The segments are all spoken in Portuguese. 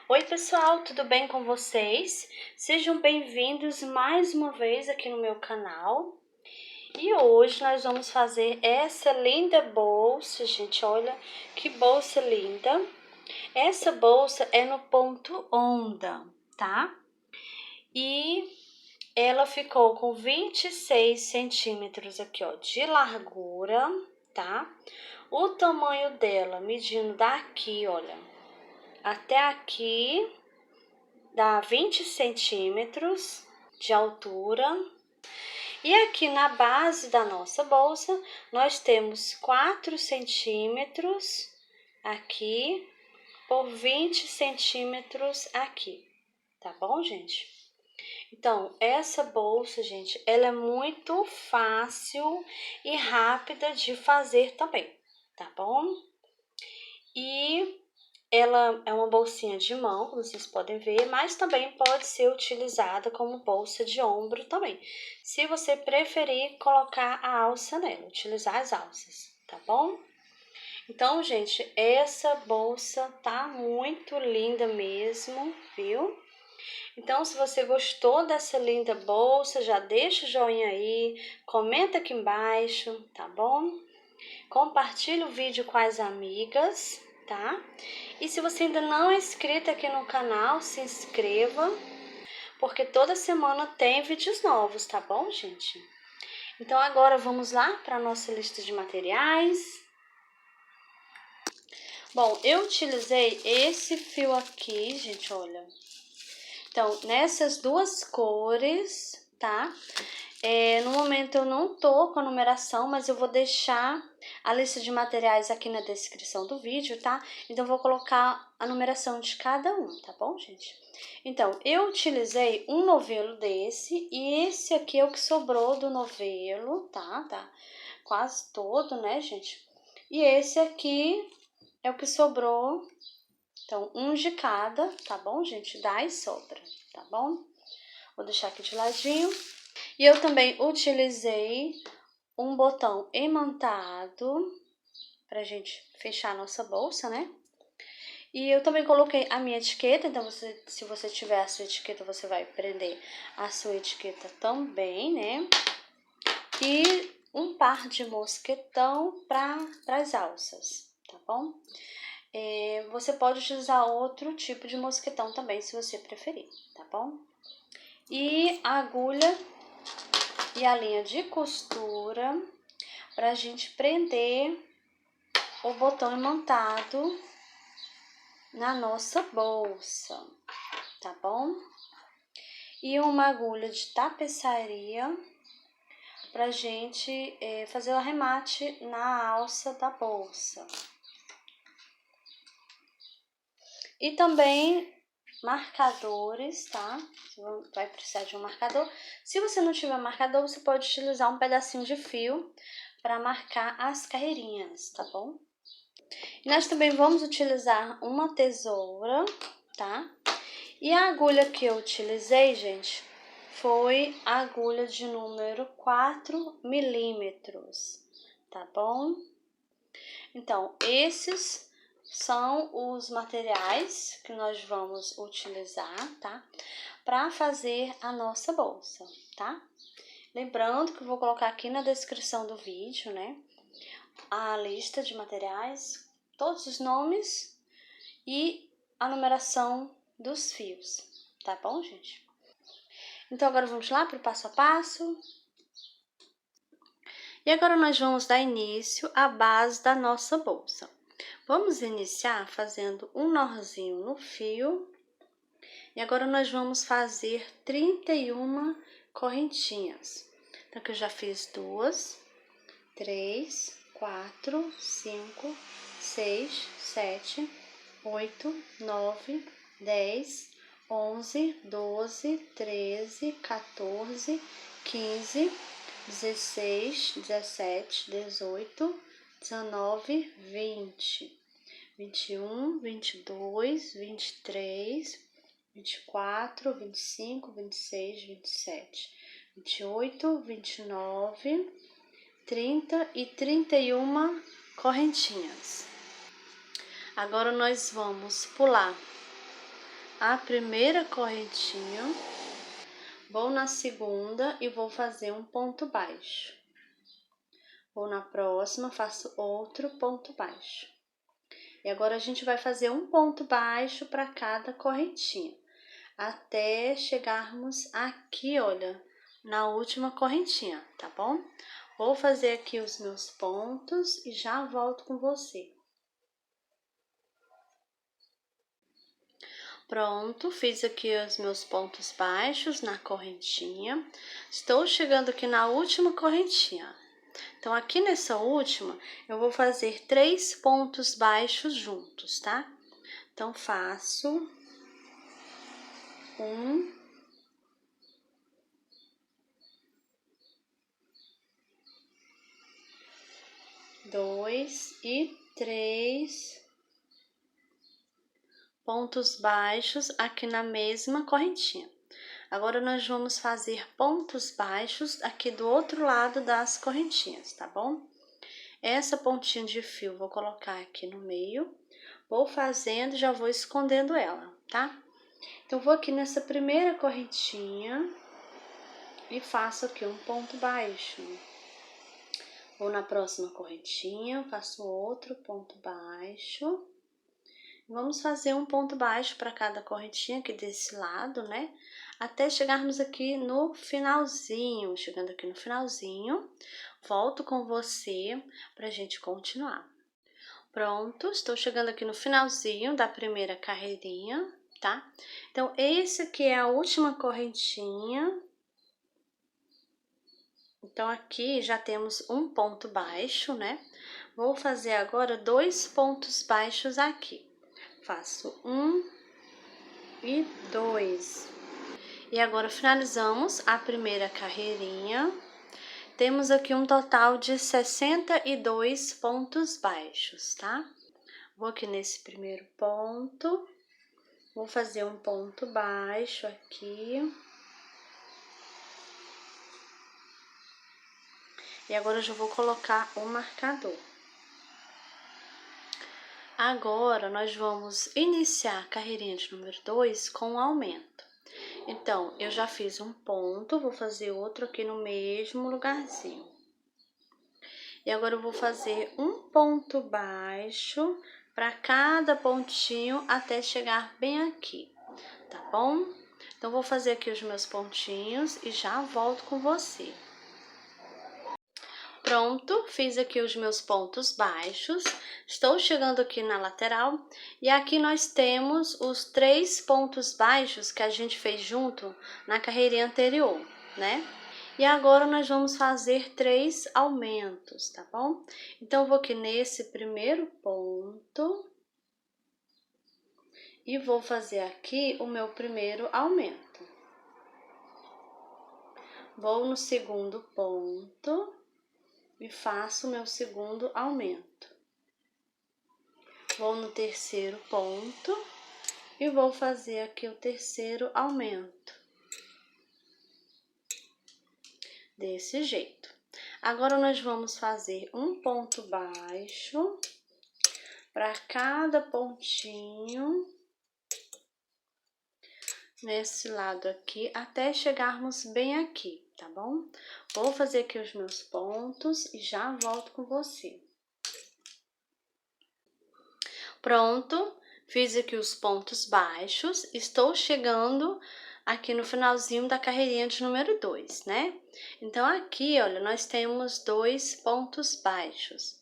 Oi pessoal, tudo bem com vocês? Sejam bem-vindos mais uma vez aqui no meu canal. E hoje nós vamos fazer essa linda bolsa, gente, olha que bolsa linda. Essa bolsa é no ponto onda, tá? E ela ficou com 26 centímetros aqui, ó, de largura, tá? O tamanho dela, medindo daqui, olha, até aqui, dá 20 centímetros de altura. E aqui na base da nossa bolsa, nós temos 4 centímetros aqui por 20 centímetros aqui, tá bom, gente? Então, essa bolsa, gente, ela é muito fácil e rápida de fazer também, tá bom? E ela é uma bolsinha de mão, como vocês podem ver, mas também pode ser utilizada como bolsa de ombro também. Se você preferir colocar a alça nela, utilizar as alças, tá bom? Então, gente, essa bolsa tá muito linda mesmo, viu? Então, se você gostou dessa linda bolsa, já deixa o joinha aí, comenta aqui embaixo, tá bom? Compartilhe o vídeo com as amigas, tá? E se você ainda não é inscrito aqui no canal, se inscreva, porque toda semana tem vídeos novos, tá bom, gente? Então agora vamos lá para a nossa lista de materiais. Bom, eu utilizei esse fio aqui, gente, olha. Então, nessas duas cores, tá? No momento eu não tô com a numeração, mas eu vou deixar a lista de materiais aqui na descrição do vídeo, tá? Então, eu vou colocar a numeração de cada um, tá bom, gente? Então, eu utilizei um novelo desse e esse aqui é o que sobrou do novelo, tá? Tá quase todo, né, gente? E esse aqui é o que sobrou. Então, um de cada, tá bom, gente? Dá e sobra, tá bom? Vou deixar aqui de ladinho. E eu também utilizei um botão imantado pra gente fechar a nossa bolsa, né? E eu também coloquei a minha etiqueta, então se você tiver a sua etiqueta, você vai prender a sua etiqueta também, né? E um par de mosquetão para as alças, tá bom? Você pode utilizar outro tipo de mosquetão também, se você preferir, tá bom? E a agulha e a linha de costura pra gente prender o botão imantado na nossa bolsa, tá bom? E uma agulha de tapeçaria pra gente fazer o arremate na alça da bolsa. E também marcadores, tá? Você vai precisar de um marcador. Se você não tiver marcador, você pode utilizar um pedacinho de fio para marcar as carreirinhas, tá bom? E nós também vamos utilizar uma tesoura, tá? E a agulha que eu utilizei, gente, foi a agulha de número 4 milímetros, tá bom? Então, esses são os materiais que nós vamos utilizar, tá? Para fazer a nossa bolsa, tá? Lembrando que eu vou colocar aqui na descrição do vídeo, né? A lista de materiais, todos os nomes e a numeração dos fios, tá bom, gente? Então, agora vamos lá para o passo a passo. E agora nós vamos dar início à base da nossa bolsa. Vamos iniciar fazendo um nozinho no fio. E agora nós vamos fazer 31 correntinhas. Então, aqui eu já fiz 2, 3, 4, 5, 6, 7, 8, 9, 10, 11, 12, 13, 14, 15, 16, 17, 18, 19, 20, 21, 22, 23, 24, 25, 26, 27, 28, 29, 30 e 31 correntinhas. Agora nós vamos pular a primeira correntinha, vou na segunda e vou fazer um ponto baixo. Vou na próxima, faço outro ponto baixo. E agora a gente vai fazer um ponto baixo para cada correntinha, até chegarmos aqui, olha, na última correntinha, tá bom? Vou fazer aqui os meus pontos e já volto com você. Pronto, fiz aqui os meus pontos baixos na correntinha. Estou chegando aqui na última correntinha. Então, aqui nessa última, eu vou fazer 3 pontos baixos juntos, tá? Então, faço 1, 2 e 3 pontos baixos aqui na mesma correntinha. Agora, nós vamos fazer pontos baixos aqui do outro lado das correntinhas, tá bom? Essa pontinha de fio, vou colocar aqui no meio, vou fazendo e já vou escondendo ela, tá? Então, vou aqui nessa primeira correntinha e faço aqui um ponto baixo. Vou na próxima correntinha, faço outro ponto baixo. Vamos fazer um ponto baixo para cada correntinha aqui desse lado, né? Até chegarmos aqui no finalzinho. Chegando aqui no finalzinho, volto com você pra gente continuar. Pronto, estou chegando aqui no finalzinho da primeira carreirinha, tá? Então, esse aqui é a última correntinha. Então, aqui já temos um ponto baixo, né? Vou fazer agora 2 pontos baixos aqui. Faço 1 e 2. E agora, finalizamos a primeira carreirinha. Temos aqui um total de 62 pontos baixos, tá? Vou aqui nesse primeiro ponto, vou fazer um ponto baixo aqui. E agora eu já vou colocar o marcador. Agora, nós vamos iniciar a carreirinha de número 2 com um aumento. Então, eu já fiz um ponto, vou fazer outro aqui no mesmo lugarzinho. E agora eu vou fazer um ponto baixo para cada pontinho até chegar bem aqui, tá bom? Então, vou fazer aqui os meus pontinhos e já volto com você. Pronto, fiz aqui os meus pontos baixos, estou chegando aqui na lateral e aqui nós temos os 3 pontos baixos que a gente fez junto na carreirinha anterior, né? E agora nós vamos fazer 3 aumentos, tá bom? Então, eu vou aqui nesse primeiro ponto e vou fazer aqui o meu primeiro aumento. Vou no segundo ponto e faço o meu segundo aumento. Vou no terceiro ponto e vou fazer aqui o terceiro aumento. Desse jeito. Agora, nós vamos fazer um ponto baixo para cada pontinho nesse lado aqui, até chegarmos bem aqui, tá bom? Vou fazer aqui os meus pontos e já volto com você. Pronto, fiz aqui os pontos baixos, estou chegando aqui no finalzinho da carreirinha de número 2, né? Então, aqui, olha, nós temos 2 pontos baixos.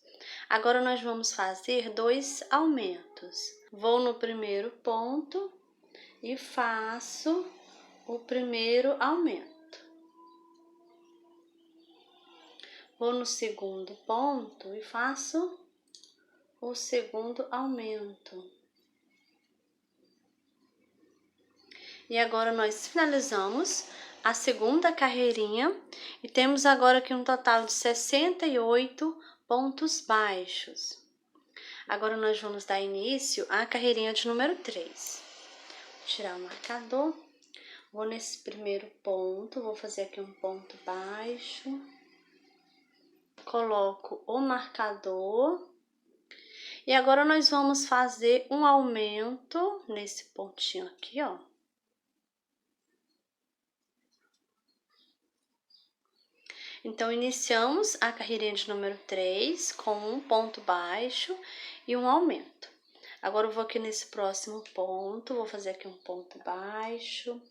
Agora, nós vamos fazer 2 aumentos. Vou no primeiro ponto e faço o primeiro aumento. Vou no segundo ponto e faço o segundo aumento. E agora, nós finalizamos a segunda carreirinha e temos agora aqui um total de 68 pontos baixos. Agora, nós vamos dar início à carreirinha de número 3. Vou tirar o marcador, vou nesse primeiro ponto, vou fazer aqui um ponto baixo, coloco o marcador E agora nós vamos fazer um aumento nesse pontinho aqui, ó. Então, iniciamos a carreirinha de número 3 com um ponto baixo e um aumento. Agora, eu vou aqui nesse próximo ponto, vou fazer aqui um ponto baixo,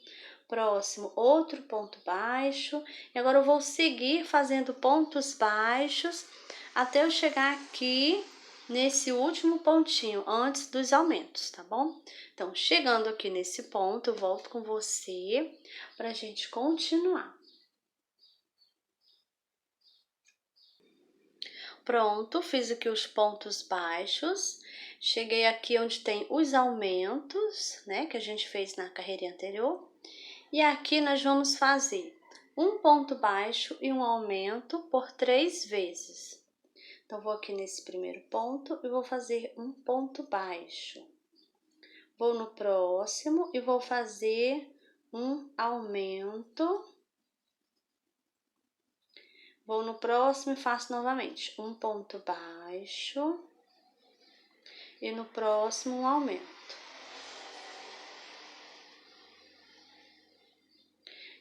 próximo outro ponto baixo, e agora eu vou seguir fazendo pontos baixos até eu chegar aqui nesse último pontinho, antes dos aumentos, tá bom? Então, chegando aqui nesse ponto, eu volto com você pra gente continuar. Pronto, fiz aqui os pontos baixos, cheguei aqui onde tem os aumentos, né, que a gente fez na carreirinha anterior. E aqui nós vamos fazer um ponto baixo e um aumento por 3 vezes. Então, vou aqui nesse primeiro ponto e vou fazer um ponto baixo. Vou no próximo e vou fazer um aumento. Vou no próximo e faço novamente um ponto baixo e no próximo um aumento.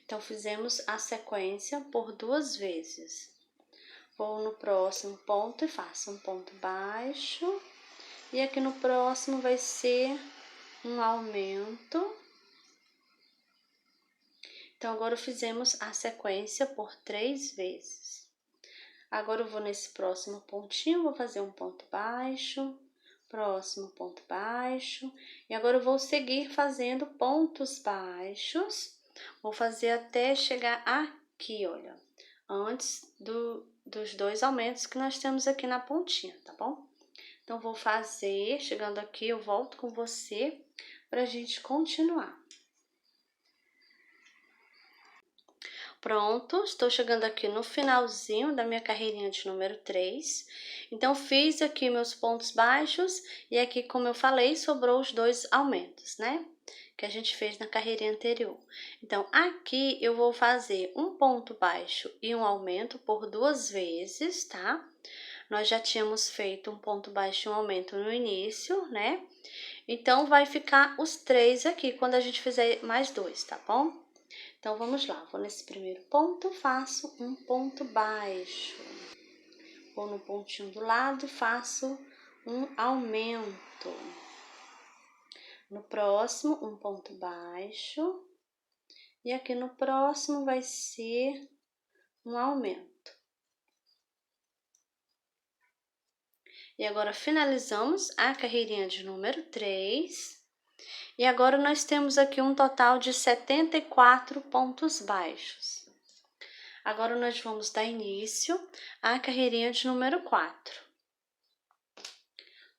Então, fizemos a sequência por 2 vezes. Vou no próximo ponto e faço um ponto baixo e aqui no próximo vai ser um aumento. Então, agora fizemos a sequência por 3 vezes. Agora, eu vou nesse próximo pontinho, vou fazer um ponto baixo, próximo ponto baixo, e agora eu vou seguir fazendo pontos baixos, vou fazer até chegar aqui, olha, antes dos 2 aumentos que nós temos aqui na pontinha, tá bom? Então, vou fazer, chegando aqui, eu volto com você pra gente continuar. Pronto, estou chegando aqui no finalzinho da minha carreirinha de número 3. Então, fiz aqui meus pontos baixos e aqui, como eu falei, sobrou os 2 aumentos, né? Que a gente fez na carreirinha anterior. Então, aqui eu vou fazer um ponto baixo e um aumento por 2 vezes, tá? Nós já tínhamos feito um ponto baixo e um aumento no início, né? Então, vai ficar os 3 aqui quando a gente fizer mais 2, tá bom? Então, vamos lá. Vou nesse primeiro ponto, faço um ponto baixo. Vou no pontinho do lado e faço um aumento. No próximo, um ponto baixo. E aqui no próximo vai ser um aumento. E agora, finalizamos a carreirinha de número 3. E agora, nós temos aqui um total de 74 pontos baixos. Agora, nós vamos dar início à carreirinha de número 4.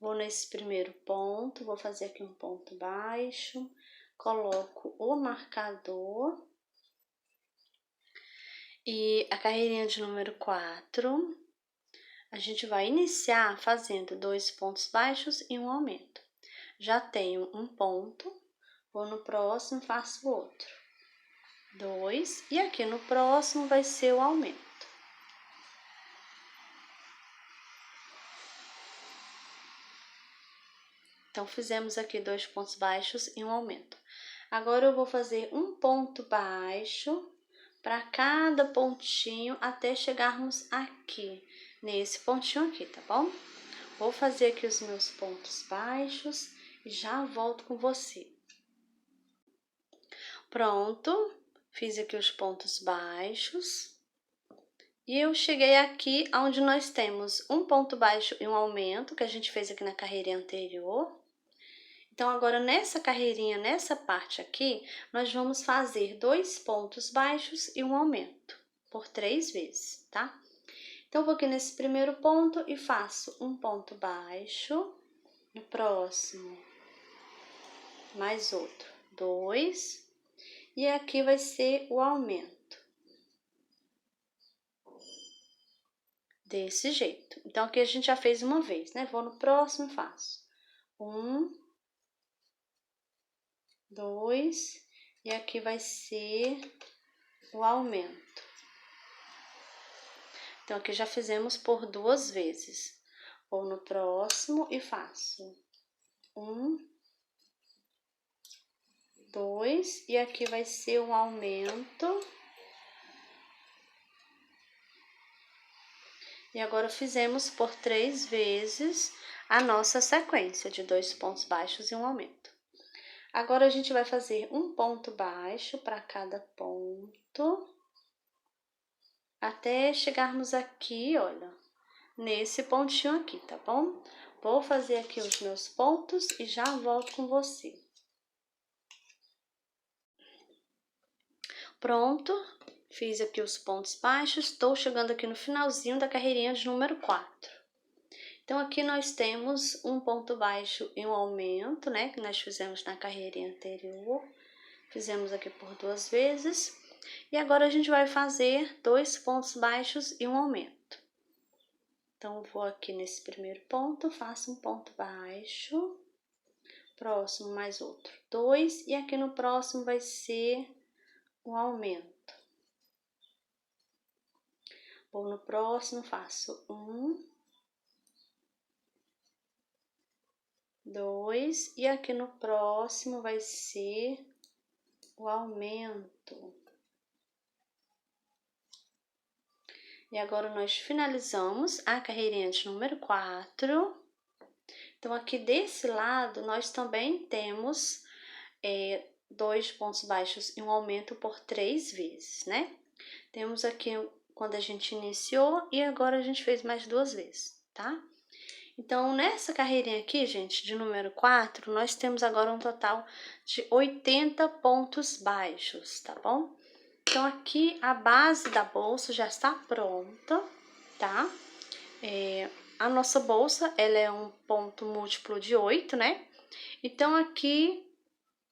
Vou nesse primeiro ponto, vou fazer aqui um ponto baixo, coloco o marcador. E a carreirinha de número 4, a gente vai iniciar fazendo 2 pontos baixos e um aumento. Já tenho um ponto, vou no próximo, faço outro. 2, e aqui no próximo vai ser o aumento. Então, fizemos aqui 2 pontos baixos e um aumento. Agora, eu vou fazer um ponto baixo para cada pontinho até chegarmos aqui, nesse pontinho aqui, tá bom? Vou fazer aqui os meus pontos baixos e já volto com você. Pronto, fiz aqui os pontos baixos. E eu cheguei aqui onde nós temos um ponto baixo e um aumento, que a gente fez aqui na carreirinha anterior. Então, agora nessa carreirinha, nessa parte aqui, nós vamos fazer 2 pontos baixos e um aumento, por 3 vezes, tá? Então, eu vou aqui nesse primeiro ponto e faço um ponto baixo, no próximo, mais outro, 2, e aqui vai ser o aumento. Desse jeito. Então, aqui a gente já fez uma vez, né? Vou no próximo e faço 1, 2, e aqui vai ser o aumento. Então, aqui já fizemos por 2 vezes. Vou no próximo e faço 1, 2, e aqui vai ser um aumento. E agora fizemos por 3 vezes a nossa sequência de 2 pontos baixos e um aumento. Agora a gente vai fazer um ponto baixo para cada ponto, até chegarmos aqui, olha, nesse pontinho aqui, tá bom? Vou fazer aqui os meus pontos e já volto com você. Pronto, fiz aqui os pontos baixos, estou chegando aqui no finalzinho da carreirinha de número 4. Então, aqui nós temos um ponto baixo e um aumento, né? Que nós fizemos na carreirinha anterior. Fizemos aqui por 2 vezes. E agora a gente vai fazer 2 pontos baixos e um aumento. Então, vou aqui nesse primeiro ponto, faço um ponto baixo. Próximo, mais outro, 2. E aqui no próximo vai ser um aumento. Vou no próximo, faço 1, 2, e aqui no próximo vai ser o aumento. E agora nós finalizamos a carreirinha de número 4. Então, aqui desse lado, nós também temos 2 pontos baixos e um aumento por 3 vezes, né? Temos aqui quando a gente iniciou e agora a gente fez mais 2 vezes, tá? Então, nessa carreirinha aqui, gente, de número 4, nós temos agora um total de 80 pontos baixos, tá bom? Então, aqui a base da bolsa já está pronta, tá? A nossa bolsa, ela é um ponto múltiplo de 8, né? Então, aqui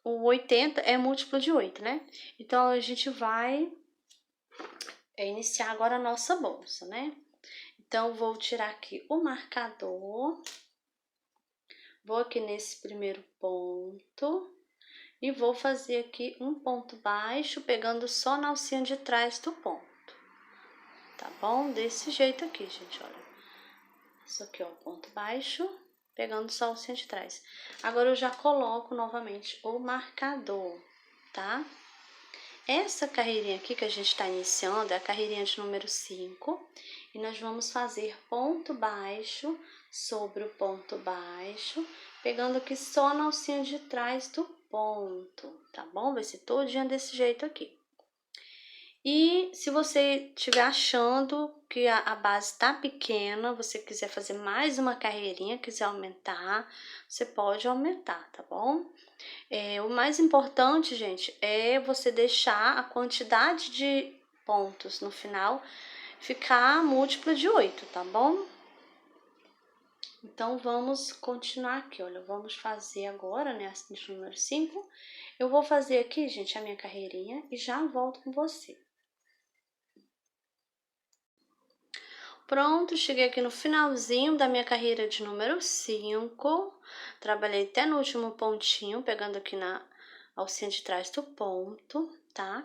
o 80 é múltiplo de 8, né? Então, a gente vai iniciar agora a nossa bolsa, né? Então, vou tirar aqui o marcador. Vou aqui nesse primeiro ponto e vou fazer aqui um ponto baixo, pegando só na alcinha de trás do ponto, tá bom? Desse jeito aqui, gente, olha. Isso aqui, ó, ponto baixo, pegando só a alcinha de trás. Agora, eu já coloco novamente o marcador, tá? Essa carreirinha aqui que a gente tá iniciando é a carreirinha de número 5. E nós vamos fazer ponto baixo sobre o ponto baixo, pegando aqui só na alcinha de trás do ponto, tá bom? Vai ser todinha desse jeito aqui. E se você estiver achando que a base tá pequena, você quiser fazer mais uma carreirinha, quiser aumentar, você pode aumentar, tá bom? O mais importante, gente, é você deixar a quantidade de pontos no final ficar múltipla de 8, tá bom? Então, vamos continuar aqui, olha, vamos fazer agora, né, de número 5. Eu vou fazer aqui, gente, a minha carreirinha e já volto com você. Pronto, cheguei aqui no finalzinho da minha carreira de número 5. Trabalhei até no último pontinho, pegando aqui na alcinha de trás do ponto, tá?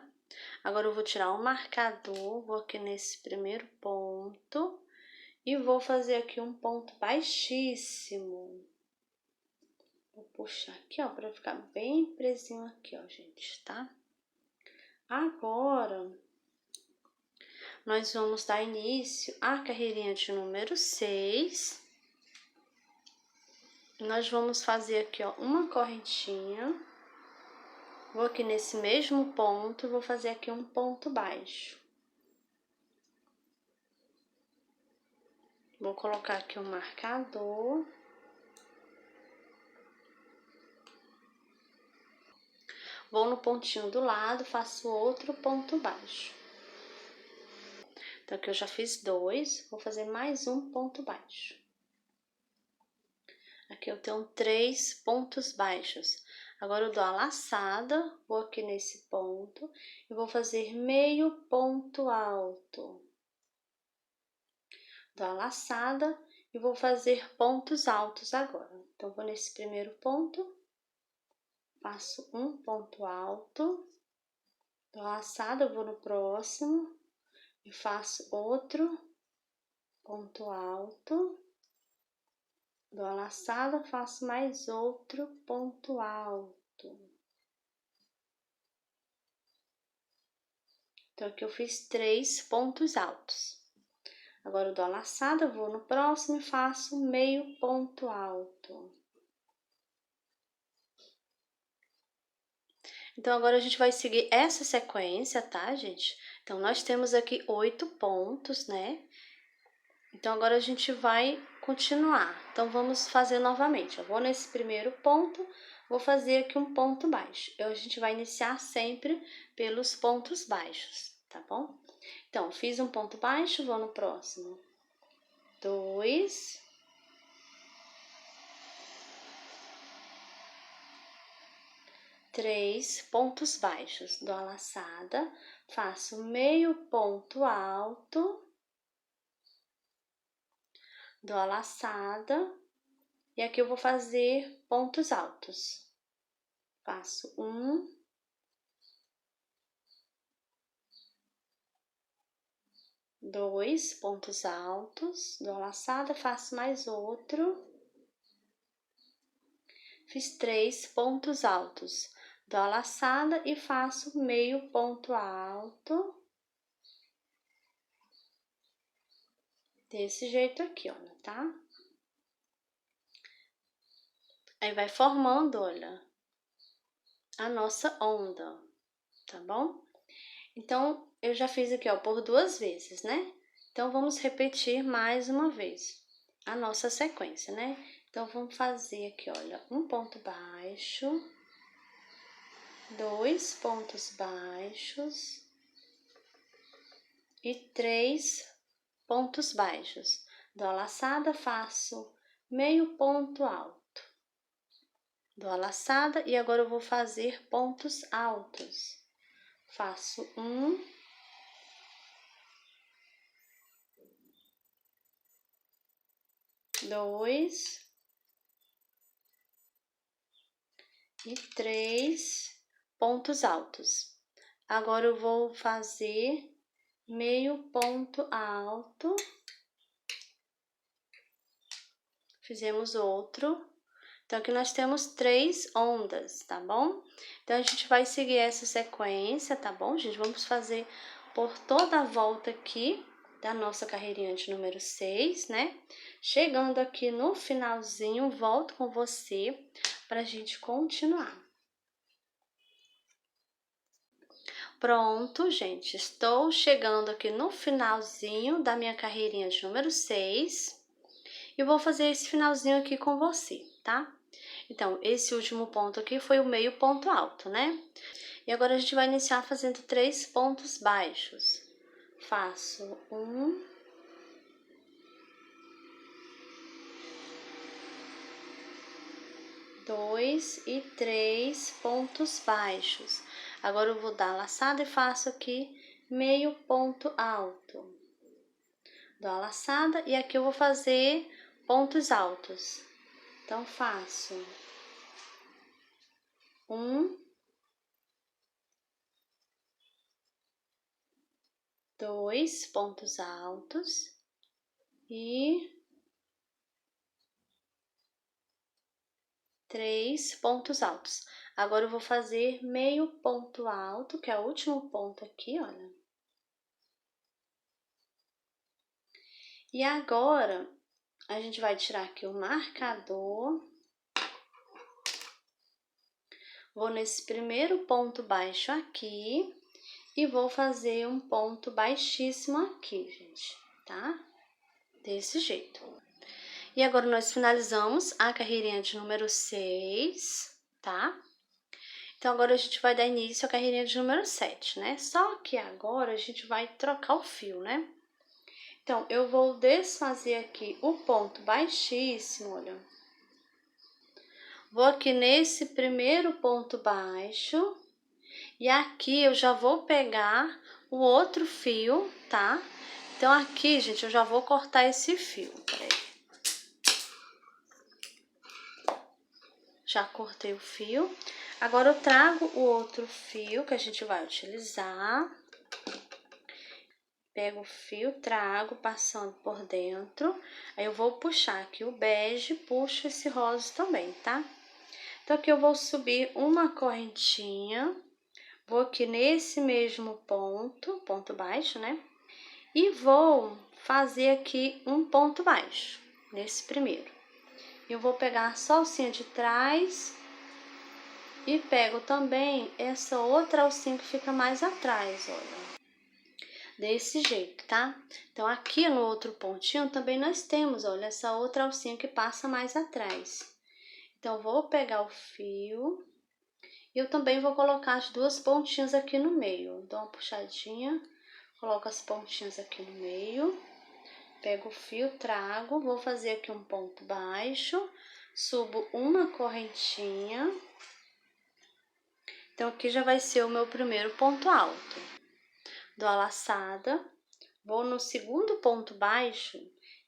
Agora eu vou tirar o marcador, vou aqui nesse primeiro ponto e vou fazer aqui um ponto baixíssimo. Vou puxar aqui, ó, pra ficar bem presinho aqui, ó, gente, tá? Agora, nós vamos dar início à carreirinha de número 6. Nós vamos fazer aqui, ó, uma correntinha. Vou aqui nesse mesmo ponto e vou fazer aqui um ponto baixo. Vou colocar aqui o marcador. Vou no pontinho do lado, faço outro ponto baixo. Então, aqui eu já fiz 2, vou fazer mais um ponto baixo. Aqui eu tenho 3 pontos baixos. Agora, eu dou a laçada, vou aqui nesse ponto e vou fazer meio ponto alto. Dou a laçada e vou fazer pontos altos agora. Então, vou nesse primeiro ponto, faço um ponto alto, dou a laçada, vou no próximo e faço outro ponto alto. Dou a laçada, faço mais outro ponto alto. Então, aqui eu fiz 3 pontos altos. Agora, eu dou a laçada, vou no próximo e faço meio ponto alto. Então, agora a gente vai seguir essa sequência, tá, gente? Então, nós temos aqui 8 pontos, né? Então, agora a gente vai continuar. Então, vamos fazer novamente. Eu vou nesse primeiro ponto, vou fazer aqui um ponto baixo. A gente vai iniciar sempre pelos pontos baixos, tá bom? Então, fiz um ponto baixo, vou no próximo. 2. 3 pontos baixos. Dou a laçada, faço meio ponto alto. Dou a laçada e aqui eu vou fazer pontos altos. Faço 1, 2 pontos altos, dou a laçada, faço mais outro. Fiz 3 pontos altos, dou a laçada e faço meio ponto alto. Desse jeito aqui, olha, tá? Aí vai formando, olha, a nossa onda, tá bom? Então, eu já fiz aqui, ó, por 2 vezes, né? Então, vamos repetir mais uma vez a nossa sequência, né? Então, vamos fazer aqui, olha, um ponto baixo, 2 pontos baixos e 3 pontos baixos. Dou a laçada, faço meio ponto alto. Dou a laçada e agora eu vou fazer pontos altos. Faço 1, 2 e 3 pontos altos. Agora eu vou fazer meio ponto alto. Fizemos outro. Então, aqui nós temos 3 ondas, tá bom? Então, a gente vai seguir essa sequência, tá bom, gente? Vamos fazer por toda a volta aqui da nossa carreirinha de número 6, né? Chegando aqui no finalzinho, volto com você pra gente continuar. Pronto, gente, estou chegando aqui no finalzinho da minha carreirinha de número 6 e vou fazer esse finalzinho aqui com você, tá? Então, esse último ponto aqui foi o meio ponto alto, né? E agora a gente vai iniciar fazendo 3 pontos baixos. Faço 1, 2 e 3 pontos baixos. Agora eu vou dar a laçada e faço aqui meio ponto alto. Dou a laçada e aqui eu vou fazer pontos altos. Então, faço 1, 2 pontos altos e 3 pontos altos. Agora eu vou fazer meio ponto alto, que é o último ponto aqui, olha. E agora, a gente vai tirar aqui o marcador. Vou nesse primeiro ponto baixo aqui e vou fazer um ponto baixíssimo aqui, gente, tá? Desse jeito. E agora, nós finalizamos a carreirinha de número 6, tá? Então, agora a gente vai dar início à carreirinha de número 7, né? Só que agora a gente vai trocar o fio, né? Então, eu vou desfazer aqui o ponto baixíssimo, olha. Vou aqui nesse primeiro ponto baixo e aqui eu já vou pegar o outro fio, tá? Então, aqui, gente, eu já vou cortar esse fio, peraí. Já cortei o fio. Agora, eu trago o outro fio que a gente vai utilizar. pego o fio, trago, passando por dentro. Aí eu vou puxar aqui o bege, puxo esse rosa também, tá? Então, aqui eu vou subir uma correntinha, vou aqui nesse mesmo ponto baixo, né? E vou fazer aqui um ponto baixo, nesse primeiro. Eu vou pegar só a alcinha de trás e pego também essa outra alcinha que fica mais atrás, olha. Desse jeito, tá? Então, aqui no outro pontinho também nós temos, olha, essa outra alcinha que passa mais atrás. Então, vou pegar o fio e eu também vou colocar as duas pontinhas aqui no meio. Dou uma puxadinha, coloco as pontinhas aqui no meio, pego o fio, trago, vou fazer aqui um ponto baixo, subo uma correntinha. Então, aqui já vai ser o meu primeiro ponto alto. Dou a laçada, vou no segundo ponto baixo,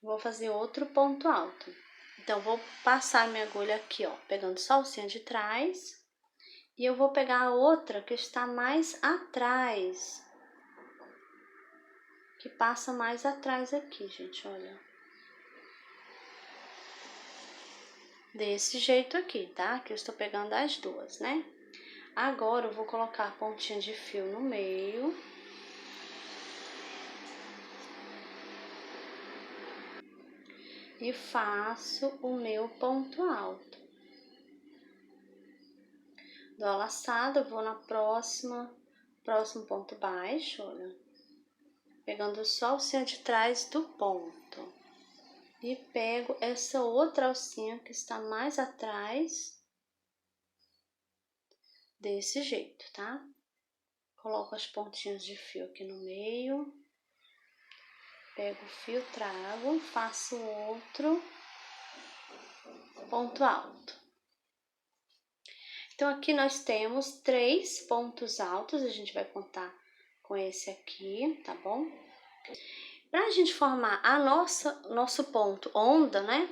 vou fazer outro ponto alto. Então, vou passar minha agulha aqui, ó, pegando só a alcinha de trás. E eu vou pegar a outra que está mais atrás. Que passa mais atrás aqui, gente, olha. Desse jeito aqui, tá? Que eu estou pegando as duas, né? Agora, eu vou colocar a pontinha de fio no meio. E faço o meu ponto alto. Dou a laçada, vou na próximo ponto baixo, olha. Pegando só a alcinha de trás do ponto. E pego essa outra alcinha que está mais atrás. Desse jeito, tá? Coloco as pontinhas de fio aqui no meio. Pego o fio, trago, faço outro ponto alto. Então, aqui nós temos 3 pontos altos, a gente vai contar com esse aqui, tá bom? Pra gente formar a nosso ponto onda, né?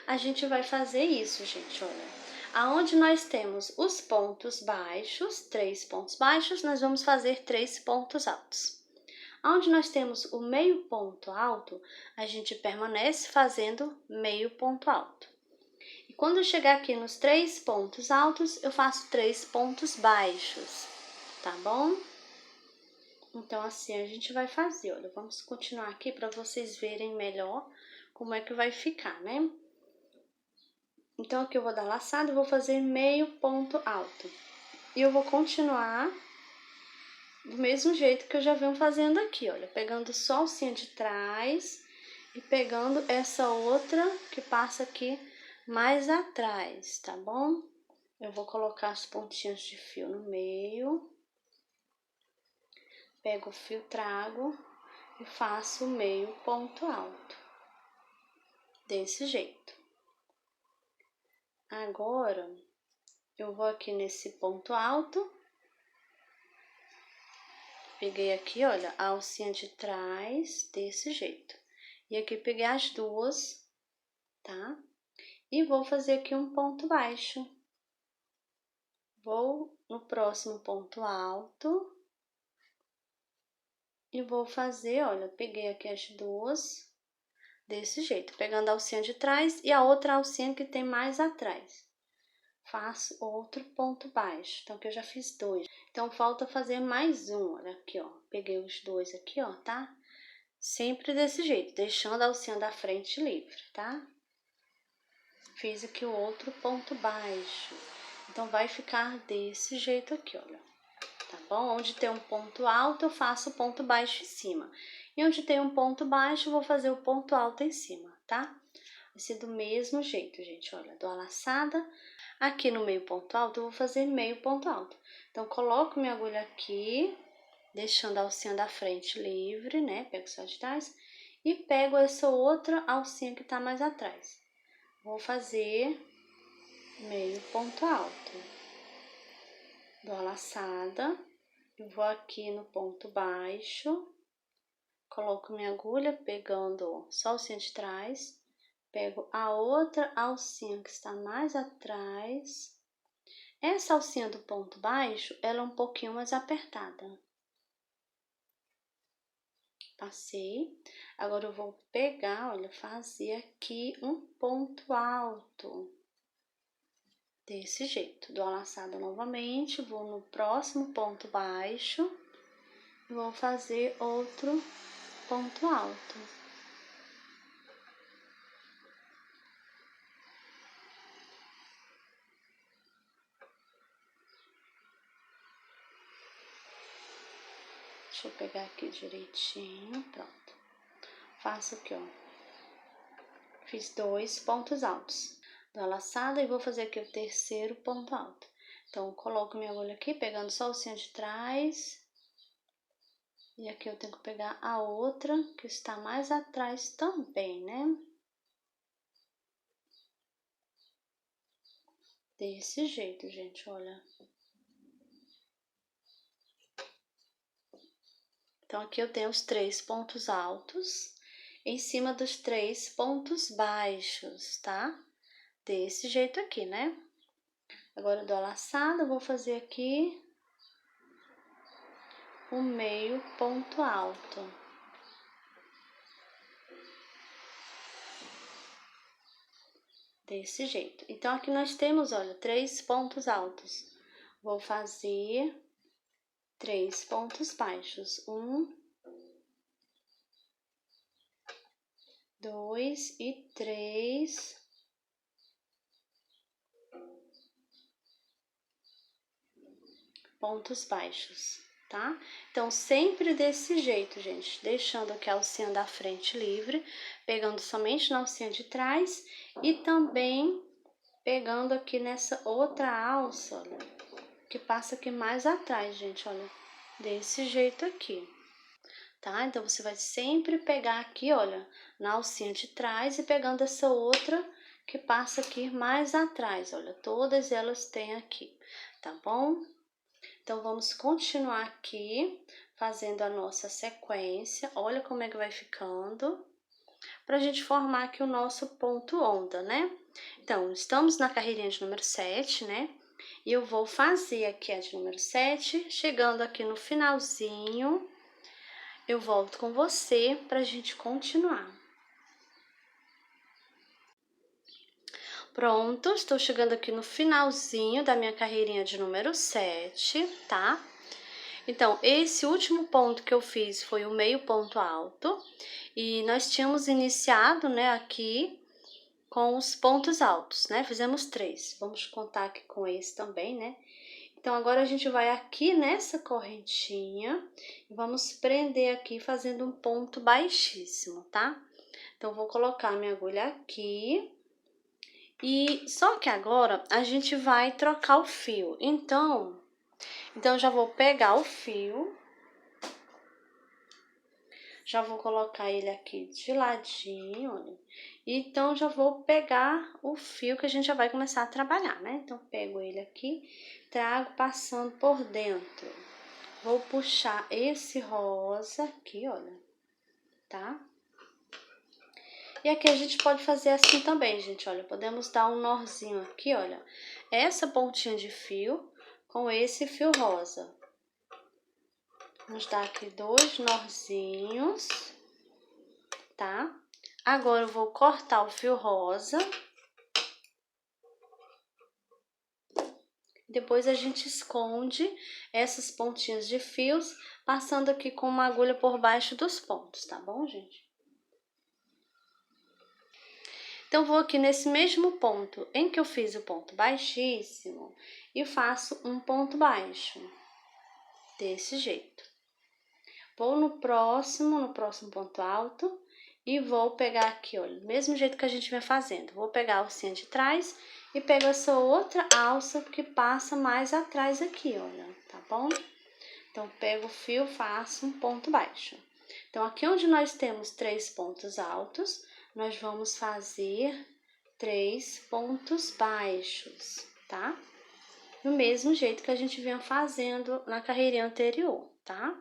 A gente vai fazer isso, gente, olha. Aonde nós temos os pontos baixos, 3 pontos baixos, nós vamos fazer 3 pontos altos. Onde nós temos o meio ponto alto, a gente permanece fazendo meio ponto alto. E quando eu chegar aqui nos 3 pontos altos, eu faço 3 pontos baixos, tá bom? Então, assim a gente vai fazer, olha, vamos continuar aqui para vocês verem melhor como é que vai ficar, né? Então, aqui eu vou dar laçada e vou fazer meio ponto alto. E eu vou continuar do mesmo jeito que eu já venho fazendo aqui, olha, pegando só a alcinha de trás e pegando essa outra que passa aqui mais atrás, tá bom? Eu vou colocar as pontinhas de fio no meio, pego o fio, trago e faço o meio ponto alto, desse jeito. Agora, eu vou aqui nesse ponto alto. Peguei aqui, olha, a alcinha de trás, desse jeito. E aqui peguei as duas, tá? E vou fazer aqui um ponto baixo. Vou no próximo ponto alto. E vou fazer, olha, peguei aqui as duas, desse jeito. Pegando a alcinha de trás e a outra alcinha que tem mais atrás. Faço outro ponto baixo. Então, aqui eu já fiz 2. Então, falta fazer mais um, olha aqui, ó. Peguei os 2 aqui, ó, tá? Sempre desse jeito, deixando a alcinha da frente livre, tá? Fiz aqui o outro ponto baixo. Então, vai ficar desse jeito aqui, olha. Tá bom? Onde tem um ponto alto, eu faço o ponto baixo em cima. E onde tem um ponto baixo, eu vou fazer o ponto alto em cima, tá? Vai ser do mesmo jeito, gente, olha. Dou a laçada. Aqui no meio ponto alto, eu vou fazer meio ponto alto. Então, coloco minha agulha aqui, deixando a alcinha da frente livre, né? Pego só de trás e pego essa outra alcinha que tá mais atrás. Vou fazer meio ponto alto. Dou a laçada, eu vou aqui no ponto baixo, coloco minha agulha pegando só a alcinha de trás, pego a outra alcinha que está mais atrás. Essa alcinha do ponto baixo, ela é um pouquinho mais apertada. Passei. Agora eu vou pegar, olha, fazer aqui um ponto alto. Desse jeito. Dou a laçada novamente, vou no próximo ponto baixo e vou fazer outro ponto alto. Deixa eu pegar aqui direitinho, pronto. Faço aqui, ó. Fiz 2 pontos altos. Dou a laçada e vou fazer aqui o terceiro ponto alto. Então, coloco minha agulha aqui, pegando só o alcinha de trás. E aqui eu tenho que pegar a outra, que está mais atrás também, né? Desse jeito, gente, olha. Então, aqui eu tenho os 3 pontos altos em cima dos 3 pontos baixos, tá? Desse jeito aqui, né? Agora, eu dou a laçada, vou fazer aqui o meio ponto alto. Desse jeito. Então, aqui nós temos, olha, 3 pontos altos. Vou fazer 3 pontos baixos. 1, 2 e 3. Pontos baixos, tá? Então, sempre desse jeito, gente. Deixando aqui a alcinha da frente livre, pegando somente na alcinha de trás e também pegando aqui nessa outra alça, olha, que passa aqui mais atrás, gente, olha, desse jeito aqui, tá? Então, você vai sempre pegar aqui, olha, na alcinha de trás e pegando essa outra que passa aqui mais atrás, olha, todas elas têm aqui, tá bom? Então, vamos continuar aqui, fazendo a nossa sequência. Olha como é que vai ficando, pra gente formar aqui o nosso ponto onda, né? Então, estamos na carreirinha de número 7, né? E eu vou fazer aqui a de número 7, chegando aqui no finalzinho, eu volto com você pra gente continuar. Pronto, estou chegando aqui no finalzinho da minha carreirinha de número 7, tá? Então, esse último ponto que eu fiz foi o meio ponto alto, e nós tínhamos iniciado, né, aqui com os pontos altos, né? Fizemos 3, vamos contar aqui com esse também, né? Então, agora a gente vai aqui nessa correntinha e vamos prender aqui fazendo um ponto baixíssimo, tá? Então, vou colocar minha agulha aqui. E só que agora a gente vai trocar o fio. Então eu já vou pegar o fio, já vou colocar ele aqui de ladinho, olha. Então, já vou pegar o fio que a gente já vai começar a trabalhar, né? Então, pego ele aqui, trago passando por dentro. Vou puxar esse rosa aqui, olha, tá? E aqui a gente pode fazer assim também, gente, olha, podemos dar um nozinho aqui, olha, essa pontinha de fio com esse fio rosa. Vamos dar aqui 2 nozinhos, tá? Agora eu vou cortar o fio rosa. Depois a gente esconde essas pontinhas de fios, passando aqui com uma agulha por baixo dos pontos, tá bom, gente? Então, vou aqui nesse mesmo ponto em que eu fiz o ponto baixíssimo e faço um ponto baixo, desse jeito. Vou no próximo ponto alto e vou pegar aqui, olha, do mesmo jeito que a gente vem fazendo. Vou pegar a alcinha de trás e pego essa outra alça que passa mais atrás aqui, olha, tá bom? Então, pego o fio, faço um ponto baixo. Então, aqui onde nós temos 3 pontos altos, nós vamos fazer 3 pontos baixos, tá? Do mesmo jeito que a gente vinha fazendo na carreirinha anterior, tá?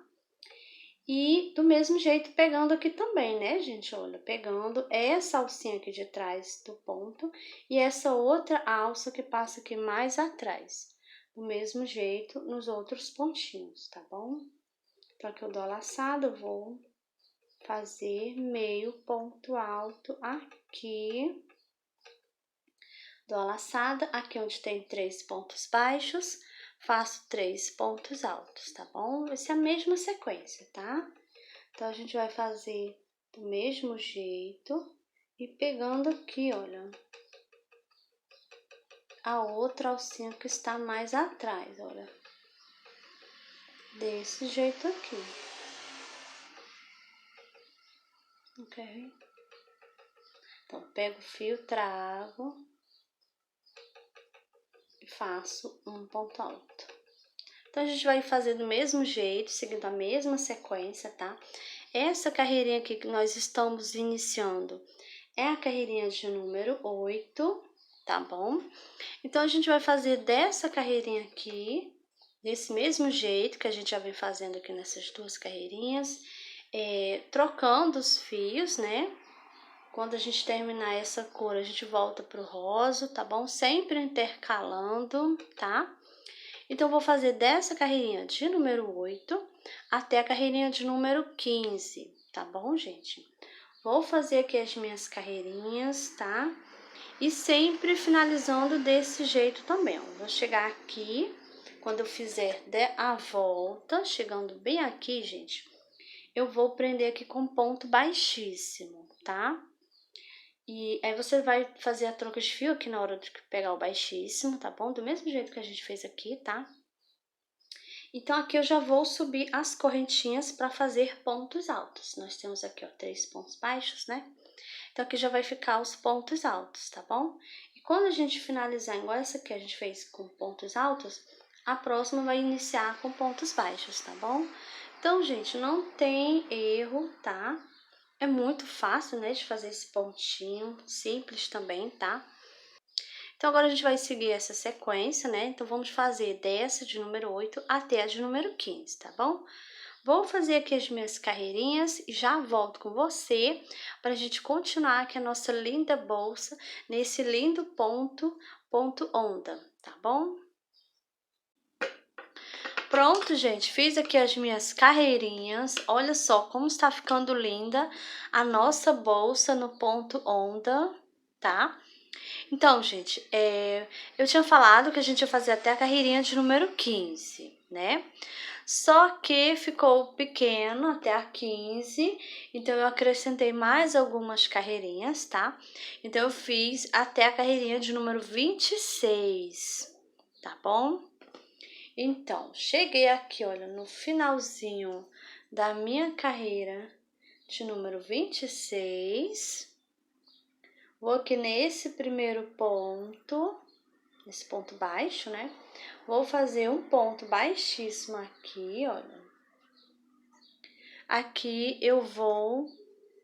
E do mesmo jeito pegando aqui também, né, gente? Olha, pegando essa alcinha aqui de trás do ponto e essa outra alça que passa aqui mais atrás. Do mesmo jeito nos outros pontinhos, tá bom? Então, aqui eu dou a laçada, eu vou fazer meio ponto alto aqui. Dou a laçada, aqui onde tem 3 pontos baixos, faço 3 pontos altos, tá bom? Vai ser a mesma sequência, tá? Então, a gente vai fazer do mesmo jeito e pegando aqui, olha, a outra alcinha que está mais atrás, olha. Desse jeito aqui. Ok? Então, pego o fio, trago e faço um ponto alto. Então, a gente vai fazer do mesmo jeito, seguindo a mesma sequência, tá? Essa carreirinha aqui que nós estamos iniciando é a carreirinha de número 8, tá bom? Então, a gente vai fazer dessa carreirinha aqui, desse mesmo jeito que a gente já vem fazendo aqui nessas duas carreirinhas, trocando os fios, né? Quando a gente terminar essa cor, a gente volta pro rosa, tá bom? Sempre intercalando, tá? Então, vou fazer dessa carreirinha de número 8 até a carreirinha de número 15, tá bom, gente? Vou fazer aqui as minhas carreirinhas, tá? E sempre finalizando desse jeito também, ó. Vou chegar aqui, quando eu fizer a volta, chegando bem aqui, gente, eu vou prender aqui com ponto baixíssimo, tá? E aí você vai fazer a troca de fio aqui na hora de pegar o baixíssimo, tá bom? Do mesmo jeito que a gente fez aqui, tá? Então, aqui eu já vou subir as correntinhas para fazer pontos altos. Nós temos aqui, ó, 3 pontos baixos, né? Então, aqui já vai ficar os pontos altos, tá bom? E quando a gente finalizar igual essa aqui a gente fez com pontos altos, a próxima vai iniciar com pontos baixos, tá bom? Então, gente, não tem erro, tá? É muito fácil, né, de fazer esse pontinho, simples também, tá? Então, agora a gente vai seguir essa sequência, né? Então, vamos fazer dessa de número 8 até a de número 15, tá bom? Vou fazer aqui as minhas carreirinhas e já volto com você para a gente continuar aqui a nossa linda bolsa nesse lindo ponto onda, tá bom? Pronto, gente, fiz aqui as minhas carreirinhas. Olha só como está ficando linda a nossa bolsa no ponto onda, tá? Então, gente, eu tinha falado que a gente ia fazer até a carreirinha de número 15, né? Só que ficou pequeno até a 15, então eu acrescentei mais algumas carreirinhas, tá? Então, eu fiz até a carreirinha de número 26, tá bom? Então, cheguei aqui, olha, no finalzinho da minha carreira de número 26. Vou aqui nesse primeiro ponto, nesse ponto baixo, né? Vou fazer um ponto baixíssimo aqui, olha. Aqui eu vou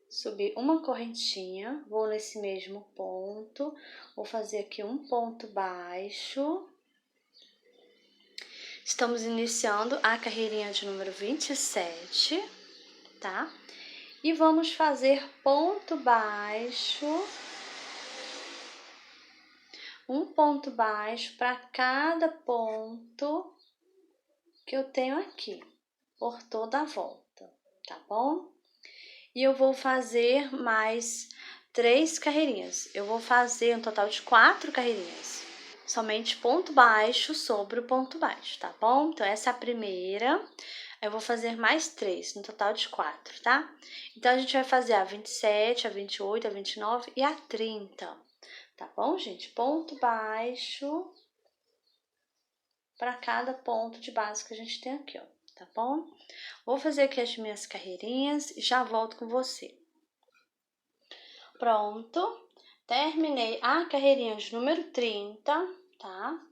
subir uma correntinha, vou nesse mesmo ponto, vou fazer aqui um ponto baixo. Estamos iniciando a carreirinha de número 27, tá? E vamos fazer ponto baixo, um ponto baixo para cada ponto que eu tenho aqui, por toda a volta, tá bom? E eu vou fazer mais 3 carreirinhas. Eu vou fazer um total de 4 carreirinhas. Somente ponto baixo sobre o ponto baixo, tá bom? Então, essa é a primeira. Eu vou fazer mais 3, no total de 4, tá? Então, a gente vai fazer a 27, a 28, a 29 e a 30. Tá bom, gente? Ponto baixo para cada ponto de base que a gente tem aqui, ó, tá bom? Vou fazer aqui as minhas carreirinhas e já volto com você. Pronto, terminei a carreirinha de número 30, tá?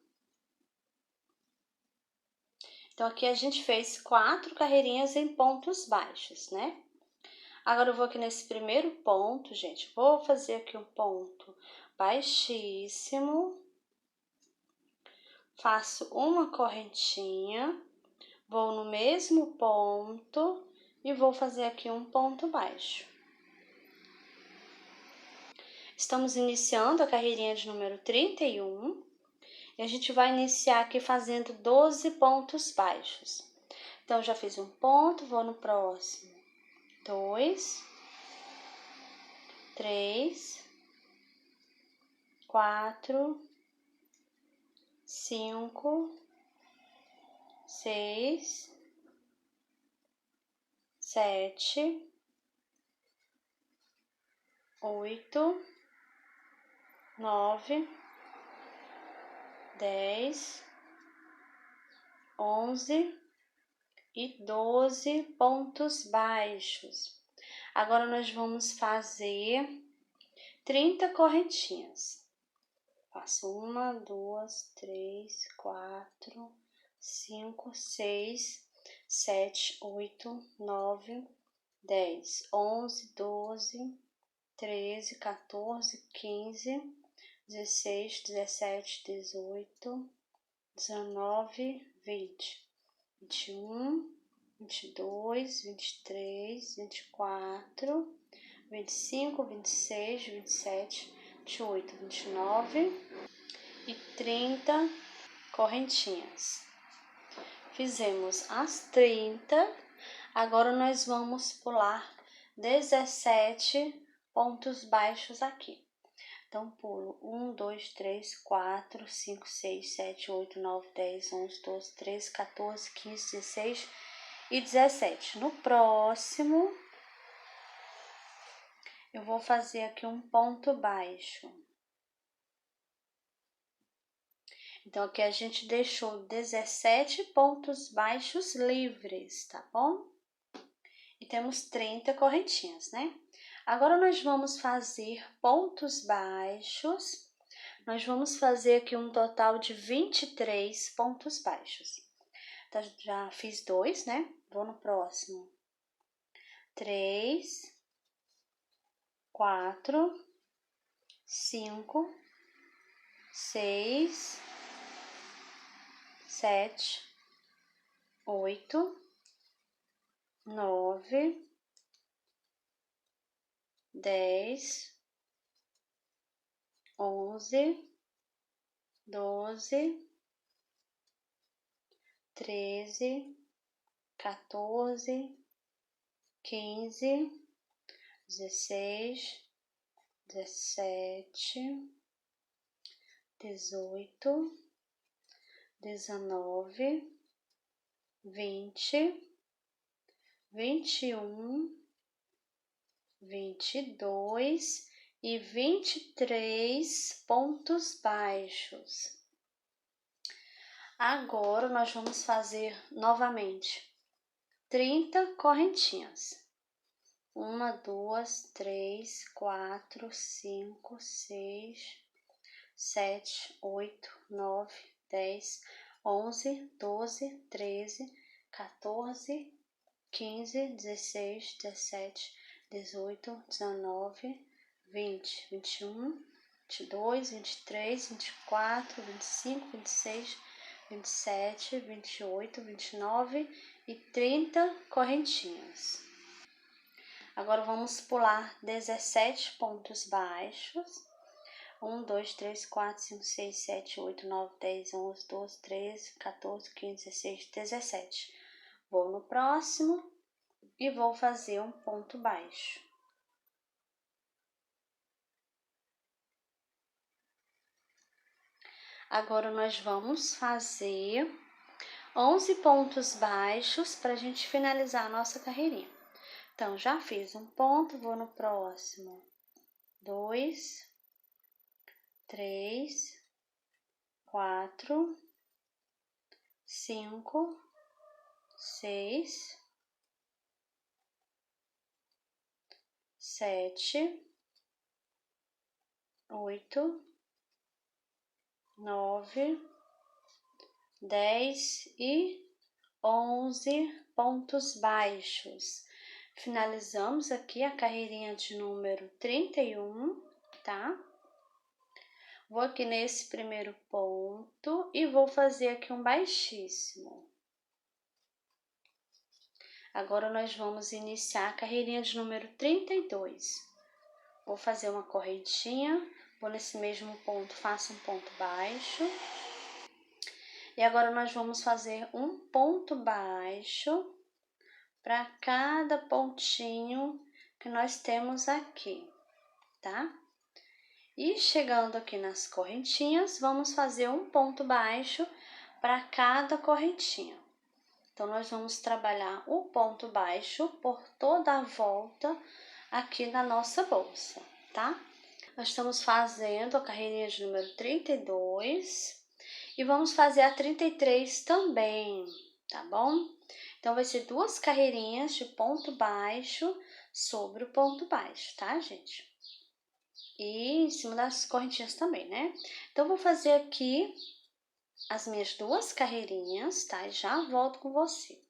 Então, aqui a gente fez 4 carreirinhas em pontos baixos, né? Agora, eu vou aqui nesse primeiro ponto, gente, vou fazer aqui um ponto baixíssimo. Faço uma correntinha, vou no mesmo ponto e vou fazer aqui um ponto baixo. Estamos iniciando a carreirinha de número 31 e a gente vai iniciar aqui fazendo 12 pontos baixos. Então, já fiz um ponto, vou no próximo. 2, 3, 4, 5, 6, 7, 8, 9, 10, 11 e 12 pontos baixos. Agora, nós vamos fazer 30 correntinhas. Faço 1, 2, 3, 4, 5, 6, 7, 8, 9, 10, 11, 12, 13, 14, 15, 16, 17, 18, 19, 20, 21, 22, 23, 24, 25, 26, 27, 28, 29 e 30 correntinhas. Fizemos as 30, agora nós vamos pular 17 pontos baixos aqui. Então, pulo 1, 2, 3, 4, 5, 6, 7, 8, 9, 10, 11, 12, 13, 14, 15, 16 e 17. No próximo, eu vou fazer aqui um ponto baixo. Então, aqui a gente deixou 17 pontos baixos livres, tá bom? E temos 30 correntinhas, né? Agora, nós vamos fazer pontos baixos. Nós vamos fazer aqui um total de 23 pontos baixos. Então, já fiz 2, né? Vou no próximo. 3, 4, 5, 6, 7, 8, 9, 10, 11, 12, 13, 14, 15, 16, 17, 18, 19, 20, 21, 22 e 23 pontos baixos. Agora, nós vamos fazer novamente 30 correntinhas. 1, 2, 3, 4, 5, 6, 7, 8, 9, 10, 11, 12, 13, 14, 15, 16, 17, 18, 19, 20, 21, 22, 23, 24, 25, 26, 27, 28, 29 e 30 correntinhas. Agora, vamos pular 17 pontos baixos. 1, 2, 3, 4, 5, 6, 7, 8, 9, 10, 11, 12, 13, 14, 15, 16, 17. Vou no próximo e vou fazer um ponto baixo. Agora, nós vamos fazer 11 pontos baixos para a gente finalizar a nossa carreirinha. Então, já fiz um ponto, vou no próximo. 2, 3, 4, 5, 6, 7, 8, 9, 10 e 11 pontos baixos. Finalizamos aqui a carreirinha de número 31, tá? Vou aqui nesse primeiro ponto e vou fazer aqui um baixíssimo. Agora, nós vamos iniciar a carreirinha de número 32. Vou fazer uma correntinha, vou nesse mesmo ponto, faço um ponto baixo. E agora, nós vamos fazer um ponto baixo para cada pontinho que nós temos aqui, tá? E chegando aqui nas correntinhas, vamos fazer um ponto baixo para cada correntinha. Então, nós vamos trabalhar o ponto baixo por toda a volta aqui na nossa bolsa, tá? Nós estamos fazendo a carreirinha de número 32 e vamos fazer a 33 também, tá bom? Então, vai ser 2 carreirinhas de ponto baixo sobre o ponto baixo, tá, gente? E em cima das correntinhas também, né? Então, vou fazer aqui as minhas 2 carreirinhas, tá? E já volto com você.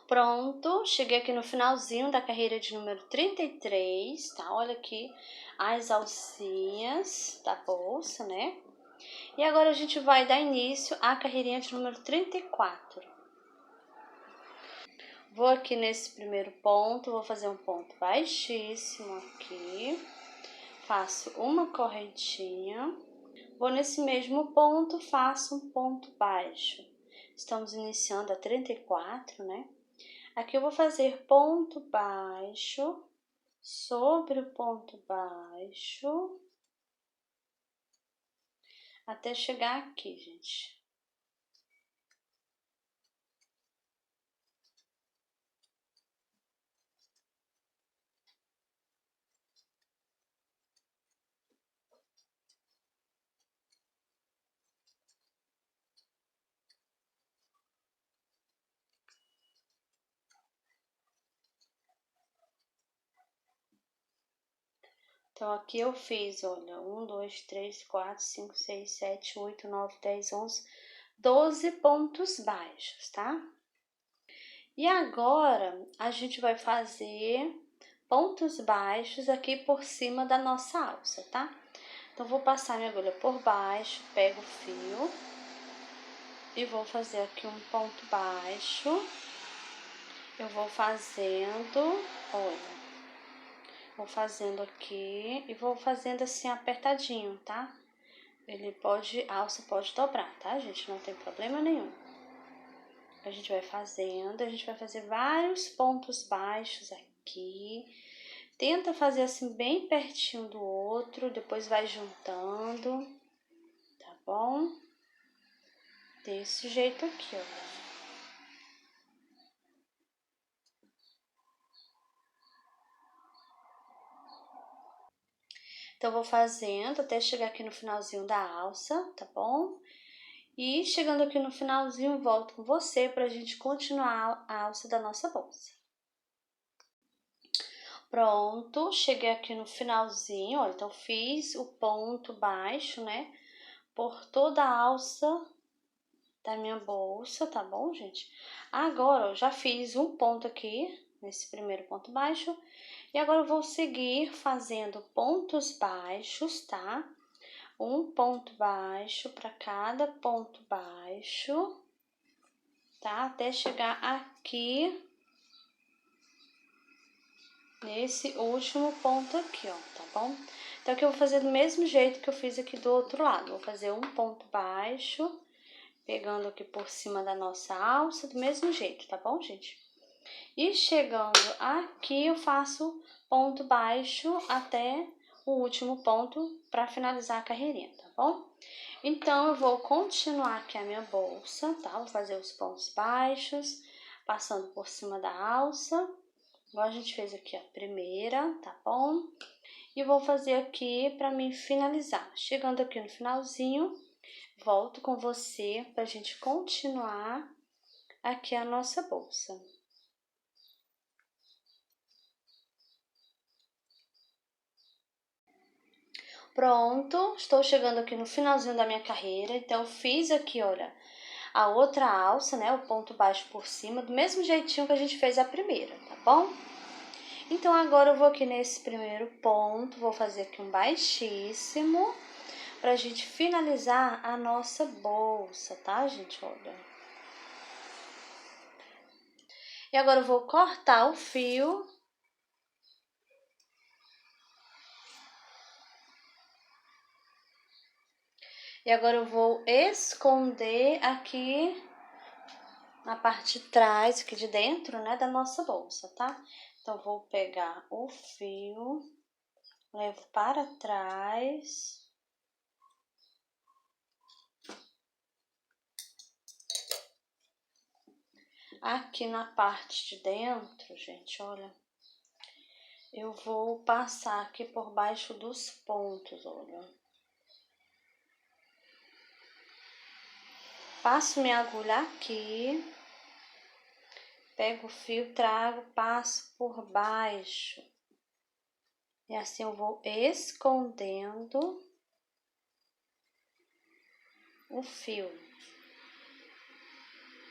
Pronto, cheguei aqui no finalzinho da carreira de número 33, tá? Olha aqui as alcinhas da bolsa, né? E agora a gente vai dar início à carreirinha de número 34. Vou aqui nesse primeiro ponto, vou fazer um ponto baixíssimo aqui. Faço uma correntinha. Vou nesse mesmo ponto, faço um ponto baixo. Estamos iniciando a 34, né? Aqui eu vou fazer ponto baixo sobre o ponto baixo até chegar aqui, gente. Então, aqui eu fiz, olha, 1, 2, 3, 4, 5, 6, 7, 8, 9, 10, 11, 12 pontos baixos, tá? E agora, a gente vai fazer pontos baixos aqui por cima da nossa alça, tá? Então, vou passar minha agulha por baixo, pego o fio e vou fazer aqui um ponto baixo. Eu vou fazendo, olha, vou fazendo aqui e vou fazendo assim apertadinho, tá? A alça pode dobrar, tá, gente? Não tem problema nenhum. A gente vai fazendo, a gente vai fazer vários pontos baixos aqui. Tenta fazer assim bem pertinho do outro, depois vai juntando, tá bom? Desse jeito aqui, ó. Então, vou fazendo até chegar aqui no finalzinho da alça, tá bom? E chegando aqui no finalzinho, volto com você pra gente continuar a alça da nossa bolsa. Pronto, cheguei aqui no finalzinho, olha, então fiz o ponto baixo, né? Por toda a alça da minha bolsa, tá bom, gente? Agora, eu já fiz um ponto aqui, nesse primeiro ponto baixo. E agora eu vou seguir fazendo pontos baixos, tá? Um ponto baixo para cada ponto baixo, tá? Até chegar aqui nesse último ponto aqui, ó, tá bom? Então, aqui eu vou fazer do mesmo jeito que eu fiz aqui do outro lado. Vou fazer um ponto baixo, pegando aqui por cima da nossa alça, do mesmo jeito, tá bom, gente? E chegando aqui, eu faço ponto baixo até o último ponto para finalizar a carreirinha, tá bom? Então, eu vou continuar aqui a minha bolsa, tá? Vou fazer os pontos baixos, passando por cima da alça, igual a gente fez aqui a primeira, tá bom? E vou fazer aqui para me finalizar. Chegando aqui no finalzinho, volto com você pra gente continuar aqui a nossa bolsa. Pronto, estou chegando aqui no finalzinho da minha carreira, então eu fiz aqui, olha, a outra alça, né, o ponto baixo por cima, do mesmo jeitinho que a gente fez a primeira, tá bom? Então, agora eu vou aqui nesse primeiro ponto, vou fazer aqui um baixíssimo, pra gente finalizar a nossa bolsa, tá, gente? Olha. E agora eu vou cortar o fio. E agora eu vou esconder aqui na parte de trás, aqui de dentro, né, da nossa bolsa, tá? Então, vou pegar o fio, levo para trás. Aqui na parte de dentro, gente, olha, eu vou passar aqui por baixo dos pontos, olha. Passo minha agulha aqui, pego o fio, trago, passo por baixo. E assim eu vou escondendo o fio.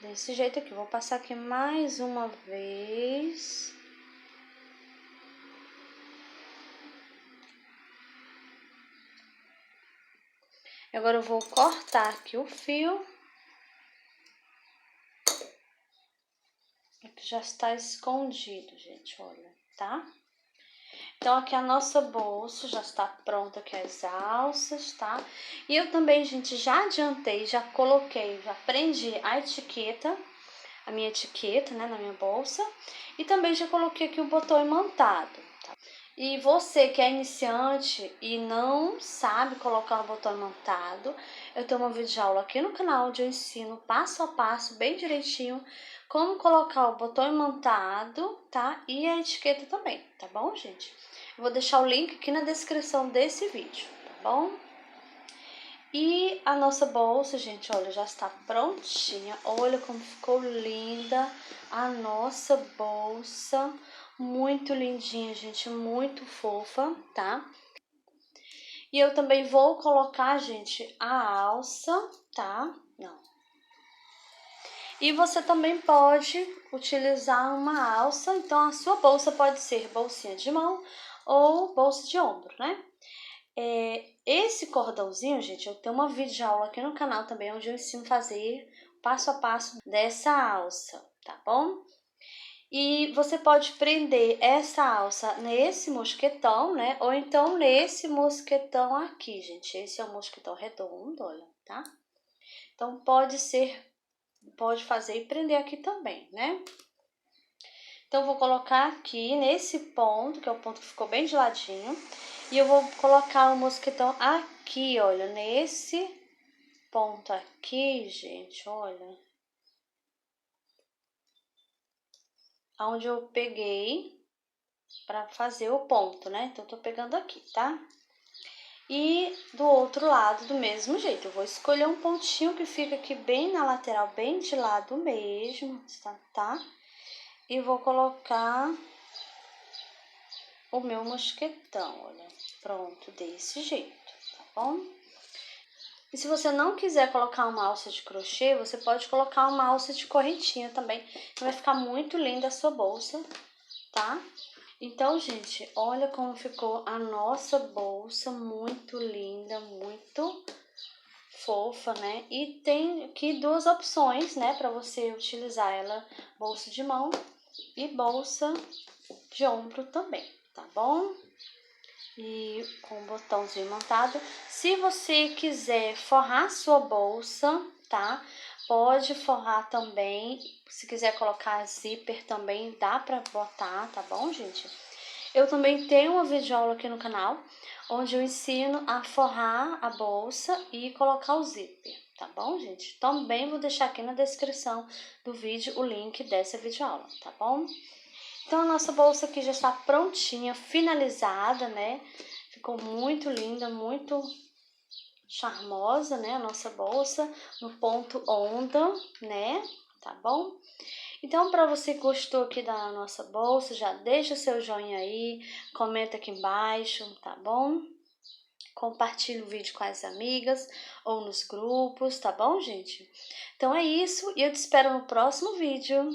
Desse jeito aqui, vou passar aqui mais uma vez. Agora eu vou cortar aqui o fio. Aqui já está escondido, gente, olha, tá? Então, aqui a nossa bolsa já está pronta, aqui as alças, tá? E eu também, gente, já adiantei, já coloquei, já prendi a etiqueta, a minha etiqueta, né, na minha bolsa. E também já coloquei aqui o botão imantado, tá? E você que é iniciante e não sabe colocar o botão imantado, eu tenho uma videoaula aqui no canal onde eu ensino passo a passo, bem direitinho, como colocar o botão imantado, tá? E a etiqueta também, tá bom, gente? Eu vou deixar o link aqui na descrição desse vídeo, tá bom? E a nossa bolsa, gente, olha, já está prontinha. Olha como ficou linda a nossa bolsa. Muito lindinha, gente, muito fofa, tá? E eu também vou colocar, gente, a alça, tá? Não. E você também pode utilizar uma alça, então a sua bolsa pode ser bolsinha de mão ou bolsa de ombro, né? Esse cordãozinho, gente, eu tenho uma videoaula aqui no canal também, onde eu ensino a fazer passo a passo dessa alça, tá bom? E você pode prender essa alça nesse mosquetão, né? Ou então nesse mosquetão aqui, gente. Esse é o mosquetão redondo, olha, tá? Então, pode fazer e prender aqui também, né? Então, vou colocar aqui nesse ponto, que é o ponto que ficou bem de ladinho. E eu vou colocar o mosquetão aqui, olha, nesse ponto aqui, gente, olha. Onde eu peguei pra fazer o ponto, né? Então, eu tô pegando aqui, tá? E do outro lado, do mesmo jeito, eu vou escolher um pontinho que fica aqui bem na lateral, bem de lado mesmo, tá? E vou colocar o meu mosquetão, olha, pronto, desse jeito, tá bom? E se você não quiser colocar uma alça de crochê, você pode colocar uma alça de correntinha também, que vai ficar muito linda a sua bolsa, tá? Então, gente, olha como ficou a nossa bolsa, muito linda, muito fofa, né? E tem aqui duas opções, né, para você utilizar ela, bolsa de mão e bolsa de ombro também, tá bom? E com o botãozinho montado. Se você quiser forrar sua bolsa, tá? Pode forrar também. Se quiser colocar zíper também, dá pra botar, tá bom, gente? Eu também tenho uma videoaula aqui no canal, onde eu ensino a forrar a bolsa e colocar o zíper, tá bom, gente? Também vou deixar aqui na descrição do vídeo o link dessa videoaula, tá bom? Então, a nossa bolsa aqui já está prontinha, finalizada, né? Ficou muito linda, muito charmosa, né? A nossa bolsa no ponto onda, né? Tá bom? Então, para você que gostou aqui da nossa bolsa, já deixa seu joinha aí, comenta aqui embaixo, tá bom? Compartilha o vídeo com as amigas ou nos grupos, tá bom, gente? Então é isso e eu te espero no próximo vídeo.